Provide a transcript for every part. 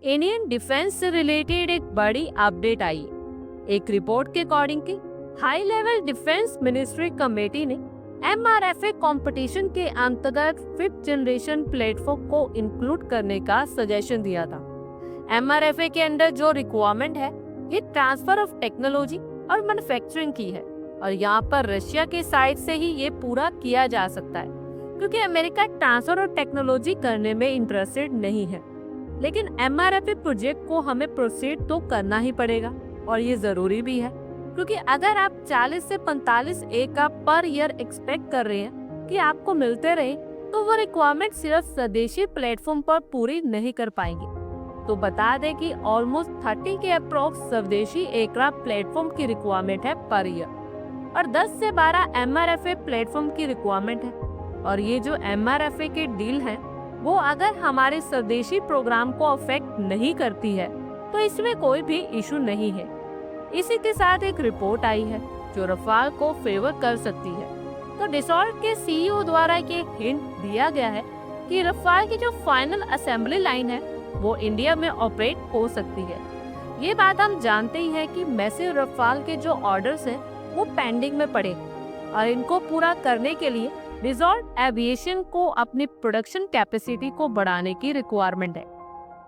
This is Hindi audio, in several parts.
इंडियन डिफेंस से रिलेटेड एक बड़ी अपडेट आई है। एक रिपोर्ट के अकॉर्डिंग की high level defence ministry committee ने MRFA कंपटीशन के अंतर्गत 5th जनरेशन प्लेटफॉर्म को इंक्लूड करने का सजेशन दिया था। MRFA के अंडर जो रिक्वायरमेंट है ये ट्रांसफर ऑफ टेक्नोलॉजी और मैन्युफैक्चरिंग की है और यहाँ पर रशिया के साइड से ही ये पूरा किया जा सकता है क्योंकि अमेरिका ट्रांसफर और टेक्नोलॉजी करने में इंटरेस्टेड नहीं है। लेकिन MRFA प्रोजेक्ट को हमें प्रोसीड तो करना ही पड़ेगा और ये जरूरी भी है क्योंकि अगर आप 40 से 45 एयरक्राफ्ट पर ईयर एक्सपेक्ट कर रहे हैं कि आपको मिलते रहे तो वो रिक्वायरमेंट सिर्फ स्वदेशी प्लेटफॉर्म पर पूरी नहीं कर पाएंगे। तो बता दें कि ऑलमोस्ट 30 के अप्रोक्स स्वदेशी एयरक्राफ्ट प्लेटफॉर्म की रिक्वायरमेंट है पर ईयर और 10 से 12 MRFA प्लेटफॉर्म की रिक्वायरमेंट है। और ये जो MRFA के डील है वो अगर हमारे स्वदेशी प्रोग्राम को अफेक्ट नहीं करती है तो इसमें कोई भी इशू नहीं है। इसी के साथ एक रिपोर्ट आई है जो रफाल को फेवर कर सकती है। तो डिसॉल्ट के CEO द्वारा ये हिंट दिया गया है कि रफाल की जो फाइनल असेंबली लाइन है वो इंडिया में ऑपरेट हो सकती है। ये बात हम जानते ही हैं कि मैसिव रफाल के जो ऑर्डर्स हैं वो पेंडिंग में पड़े और इनको पूरा करने के लिए डिसॉल्ट एविएशन को अपनी प्रोडक्शन कैपेसिटी को बढ़ाने की रिक्वायरमेंट है।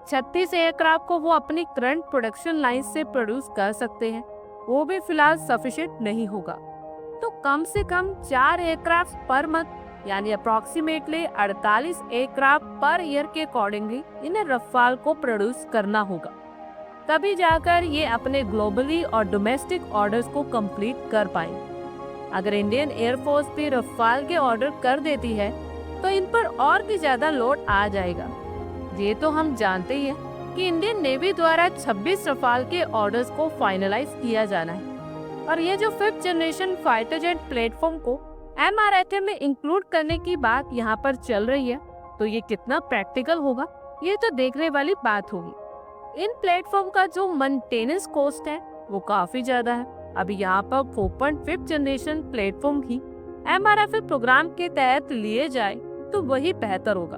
36 एयरक्राफ्ट को वो अपनी करंट प्रोडक्शन लाइन से प्रोड्यूस कर सकते हैं, वो भी फिलहाल सफिशिएंट नहीं होगा। तो कम से कम 4 एयरक्राफ्ट पर मंथ यानी अप्रोक्सीमेटली 48 एयरक्राफ्ट पर ईयर के अकॉर्डिंगली इन्हें रफाल को प्रोड्यूस करना होगा, तभी जाकर ये अपने ग्लोबली और डोमेस्टिक ऑर्डर्स को कंप्लीट कर पाएंगे। अगर इंडियन एयरफोर्स भी रफाल के ऑर्डर कर देती है तो इन पर और भी ज्यादा लोड आ जाएगा। ये तो हम जानते ही हैं कि इंडियन नेवी द्वारा 26 रफाल के ऑर्डर्स को फाइनलाइज किया जाना है और ये जो 5th generation fighter jet platform को MRFA में इंक्लूड करने की बात यहाँ पर चल रही है, तो ये कितना प्रैक्टिकल होगा ये तो देखने वाली बात होगी। इन प्लेटफॉर्म का जो मेंटेनेंस कॉस्ट है वो काफी ज्यादा है। अभी यहाँ पर 4.5 जनरेशन प्लेटफॉर्म ही MRFA प्रोग्राम के तहत लिए जाए तो वही बेहतर होगा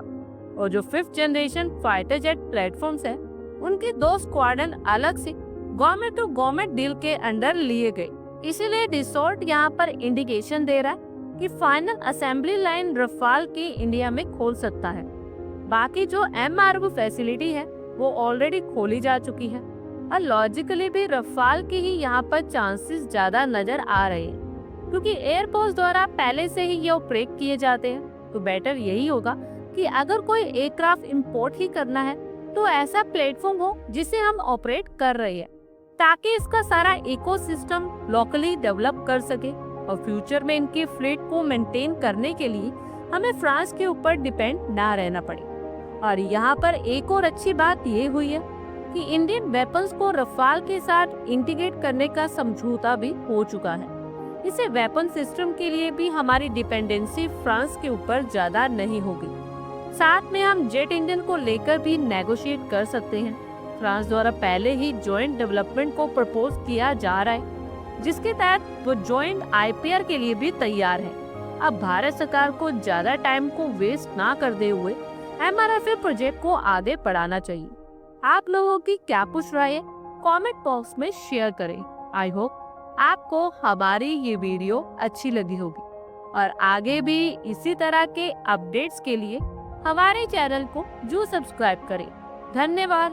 और जो 5th generation fighter jet platforms है उनके 2 स्क्वाड्रन अलग से गवर्नमेंट टू गवर्नमेंट डील के अंडर लिए गए। इसीलिए डिसॉल्ट यहाँ पर इंडिकेशन दे रहा है कि फाइनल असेंबली लाइन रफाल की इंडिया में खोल सकता है। बाकी जो MRO फैसिलिटी है वो ऑलरेडी खोली जा चुकी है और लॉजिकली भी रफाल की ही यहाँ पर चांसेस ज्यादा नजर आ रहे हैं क्योंकि एयरफोर्स द्वारा पहले से ही ये ऑपरेट किए जाते हैं। तो बेटर यही होगा कि अगर कोई एयरक्राफ्ट इंपोर्ट ही करना है तो ऐसा प्लेटफॉर्म हो जिसे हम ऑपरेट कर रहे हैं ताकि इसका सारा इकोसिस्टम लोकली डेवलप कर सके और फ्यूचर में इनकी फ्लीट को मेंटेन करने के लिए हमें फ्रांस के ऊपर डिपेंड ना रहना पड़े। और यहाँ पर एक और अच्छी बात ये हुई है कि इंडियन वेपन्स को रफाल के साथ इंटीग्रेट करने का समझौता भी हो चुका है। इसे वेपन सिस्टम के लिए भी हमारी डिपेंडेंसी फ्रांस के ऊपर ज्यादा नहीं होगी। साथ में हम जेट इंजन को लेकर भी नेगोशिएट कर सकते हैं। फ्रांस द्वारा पहले ही जॉइंट डेवलपमेंट को प्रपोज किया जा रहा है जिसके तहत वो जॉइंट IPR के लिए भी तैयार है। अब भारत सरकार को ज्यादा टाइम को वेस्ट ना करते हुए MRFA प्रोजेक्ट को आगे बढ़ाना चाहिए। आप लोगों की क्या पूछ राय है कमेंट बॉक्स में शेयर करें। आई होप आपको हमारी ये वीडियो अच्छी लगी होगी और आगे भी इसी तरह के अपडेट्स के लिए हमारे चैनल को जरूर सब्सक्राइब करें। धन्यवाद।